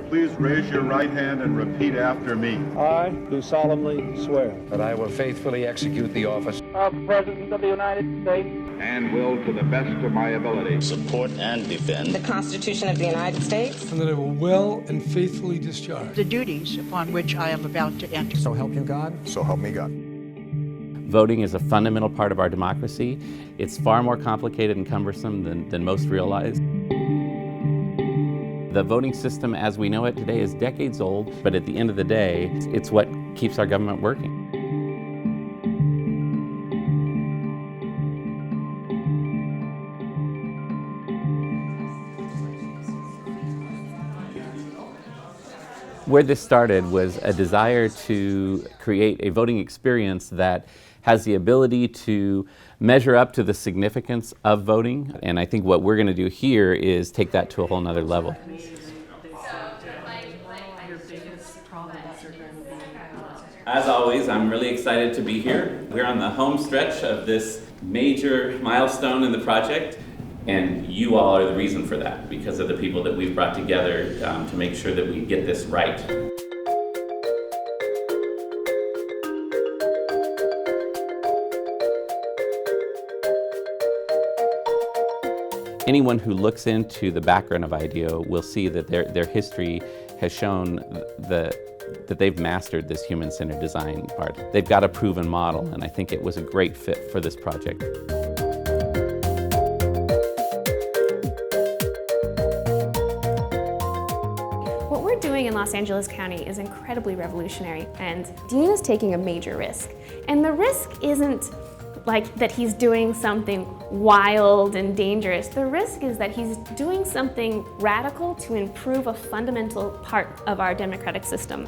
please raise your right hand and repeat after me? I do solemnly swear that I will faithfully execute the office of President of the United States and will, to the best of my ability, support and defend the Constitution of the United States, and that I will well and faithfully discharge the duties upon which I am about to enter. So help you God. So help me God. Voting is a fundamental part of our democracy. It's far more complicated and cumbersome than most realize. The voting system as we know it today is decades old, but at the end of the day, it's what keeps our government working. Where this started was a desire to create a voting experience that has the ability to measure up to the significance of voting. And I think what we're going to do here is take that to a whole nother level. As always, I'm really excited to be here. We're on the home stretch of this major milestone in the project. And you all are the reason for that, because of the people that we've brought together to make sure that we get this right. Anyone who looks into the background of IDEO will see that their history has shown that they've mastered this human-centered design part. They've got a proven model, and I think it was a great fit for this project. What we're doing in Los Angeles County is incredibly revolutionary, and Dean is taking a major risk. And the risk isn't like that he's doing something wild and dangerous. The risk is that he's doing something radical to improve a fundamental part of our democratic system.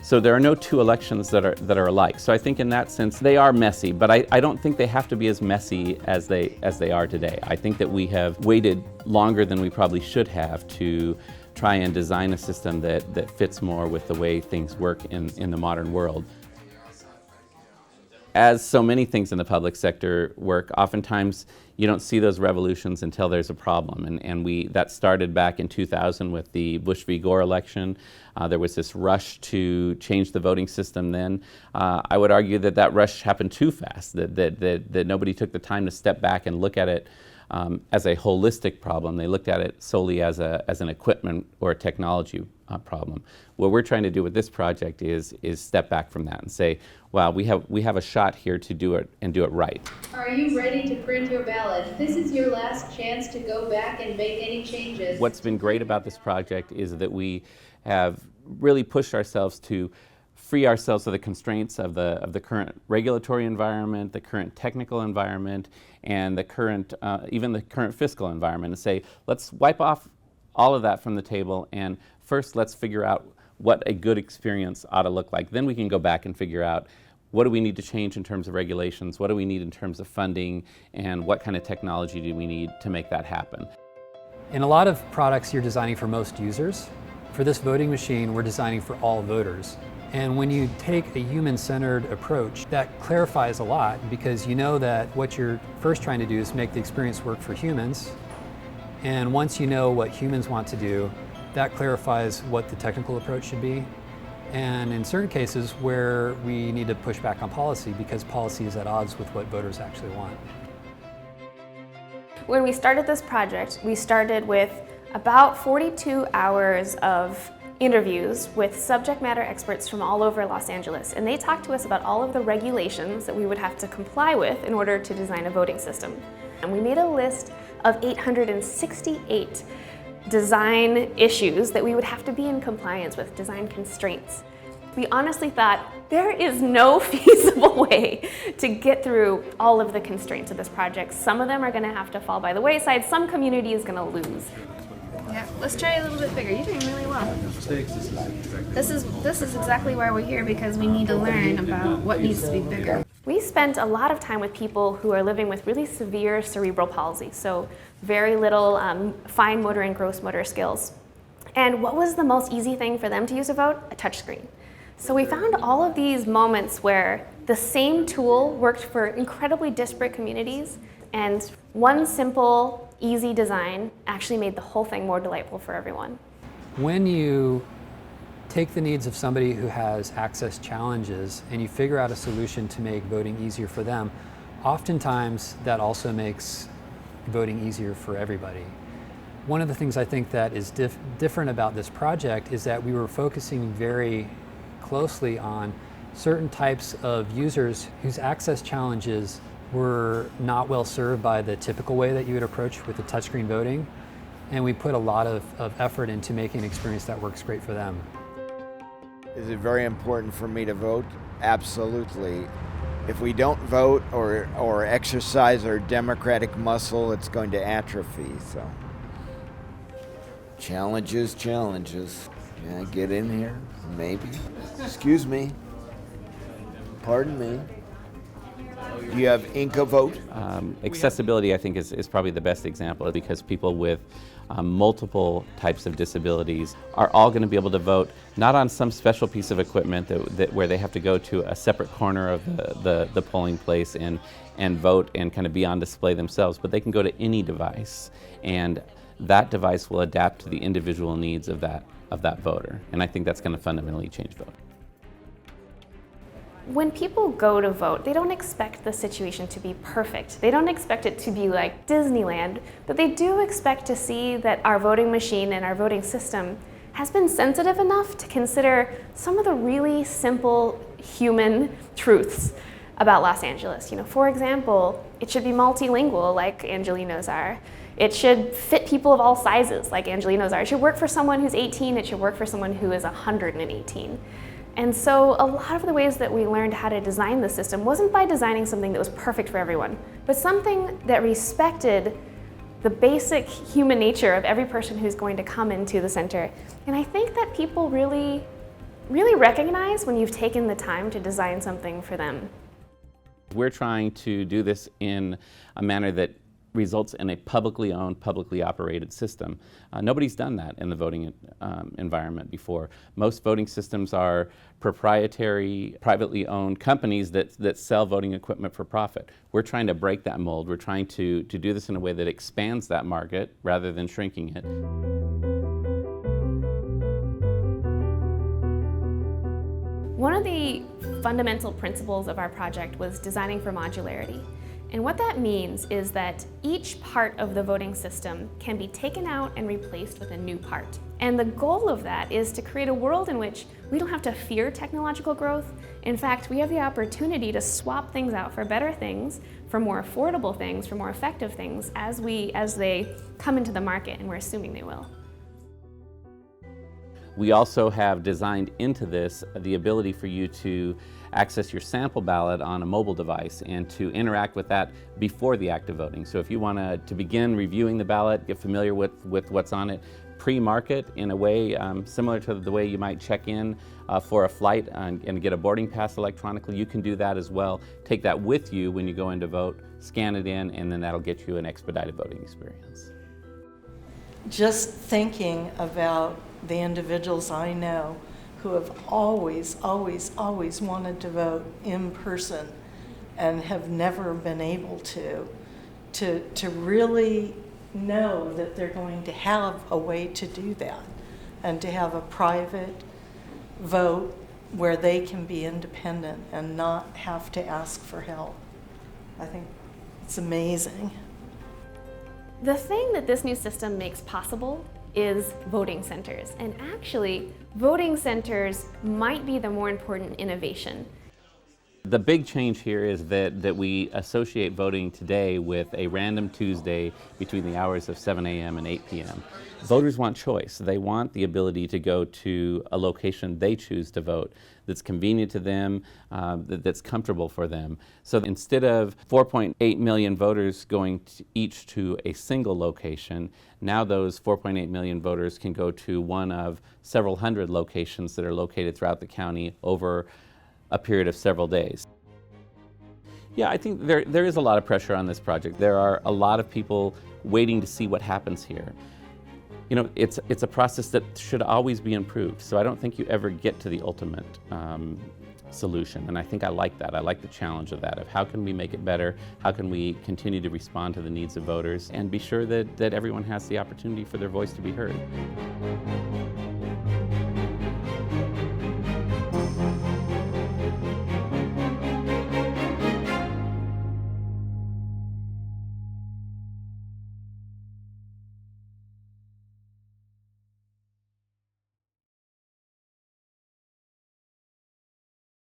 So there are no two elections that are alike. So I think in that sense they are messy, but I don't think they have to be as messy as they are today. I think that we have waited longer than we probably should have to try and design a system that fits more with the way things work in the modern world. As so many things in the public sector work, oftentimes you don't see those revolutions until there's a problem. And that started back in 2000 with the Bush v. Gore election. There was this rush to change the voting system then. I would argue that rush happened too fast, that nobody took the time to step back and look at it as a holistic problem. They looked at it solely as an equipment or a technology problem. What we're trying to do with this project is step back from that and say, wow, we have a shot here to do it and do it right. Are you ready to print your ballot? This is your last chance to go back and make any changes. What's been great about this project is that we have really pushed ourselves to free ourselves of the constraints of the current regulatory environment, the current technical environment, and the current even the current fiscal environment, and say, let's wipe off all of that from the table, and first let's figure out what a good experience ought to look like. Then we can go back and figure out what do we need to change in terms of regulations, what do we need in terms of funding, and what kind of technology do we need to make that happen. In a lot of products you're designing for most users. For this voting machine, we're designing for all voters. And when you take a human-centered approach, that clarifies a lot, because you know that what you're first trying to do is make the experience work for humans. And once you know what humans want to do, that clarifies what the technical approach should be. And in certain cases where we need to push back on policy because policy is at odds with what voters actually want. When we started this project, we started with about 42 hours of interviews with subject matter experts from all over Los Angeles, and they talked to us about all of the regulations that we would have to comply with in order to design a voting system. And we made a list of 868 design issues that we would have to be in compliance with, design constraints. We honestly thought there is no feasible way to get through all of the constraints of this project. Some of them are going to have to fall by the wayside, some community is going to lose. Yeah, let's try a little bit bigger. You're doing really well. This is exactly why we're here, because we need to learn about what needs to be bigger. We spent a lot of time with people who are living with really severe cerebral palsy, so very little fine motor and gross motor skills. And what was the most easy thing for them to use to vote? A touchscreen. So we found all of these moments where the same tool worked for incredibly disparate communities, and one simple, easy design actually made the whole thing more delightful for everyone. When you take the needs of somebody who has access challenges and you figure out a solution to make voting easier for them, oftentimes that also makes voting easier for everybody. One of the things I think that is different about this project is that we were focusing very closely on certain types of users whose access challenges were not well served by the typical way that you would approach with the touchscreen voting. And we put a lot of effort into making an experience that works great for them. Is it very important for me to vote? Absolutely. If we don't vote or exercise our democratic muscle, it's going to atrophy. So, challenges. Can I get in here? Maybe. Excuse me. Pardon me. Do you have Inca vote? Accessibility, I think, is probably the best example, because people with multiple types of disabilities are all going to be able to vote, not on some special piece of equipment where they have to go to a separate corner of the polling place and vote and kind of be on display themselves, but they can go to any device, and that device will adapt to the individual needs of that voter. And I think that's going to fundamentally change voting. When people go to vote, they don't expect the situation to be perfect. They don't expect it to be like Disneyland, but they do expect to see that our voting machine and our voting system has been sensitive enough to consider some of the really simple human truths about Los Angeles. For example, it should be multilingual like Angelinos are. It should fit people of all sizes like Angelinos are. It should work for someone who's 18, it should work for someone who is 118. And so a lot of the ways that we learned how to design the system wasn't by designing something that was perfect for everyone, but something that respected the basic human nature of every person who's going to come into the center. And I think that people really recognize when you've taken the time to design something for them. We're trying to do this in a manner that results in a publicly owned, publicly operated system. Nobody's done that in the voting environment before. Most voting systems are proprietary, privately owned companies that sell voting equipment for profit. We're trying to break that mold. We're trying to do this in a way that expands that market rather than shrinking it. One of the fundamental principles of our project was designing for modularity. And what that means is that each part of the voting system can be taken out and replaced with a new part. And the goal of that is to create a world in which we don't have to fear technological growth. In fact, we have the opportunity to swap things out for better things, for more affordable things, for more effective things as they come into the market, and we're assuming they will. We also have designed into this the ability for you to access your sample ballot on a mobile device and to interact with that before the act of voting. So if you want to begin reviewing the ballot, get familiar with what's on it, pre-mark it in a way similar to the way you might check in for a flight and get a boarding pass electronically, you can do that as well. Take that with you when you go in to vote, scan it in, and then that'll get you an expedited voting experience. Just thinking about the individuals I know who have always wanted to vote in person and have never been able to really know that they're going to have a way to do that and to have a private vote where they can be independent and not have to ask for help. I think it's amazing. The thing that this new system makes possible is voting centers. And actually, voting centers might be the more important innovation. The big change here is that we associate voting today with a random Tuesday between the hours of 7 a.m. and 8 p.m. Voters want choice. They want the ability to go to a location they choose to vote that's convenient to them, that's comfortable for them. So instead of 4.8 million voters going each to a single location, now those 4.8 million voters can go to one of several hundred locations that are located throughout the county over a period of several days. Yeah, I think there is a lot of pressure on this project. There are a lot of people waiting to see what happens here. You know, it's a process that should always be improved, so I don't think you ever get to the ultimate solution, and I think I like that. I like the challenge of that, of how can we make it better, how can we continue to respond to the needs of voters, and be sure that everyone has the opportunity for their voice to be heard.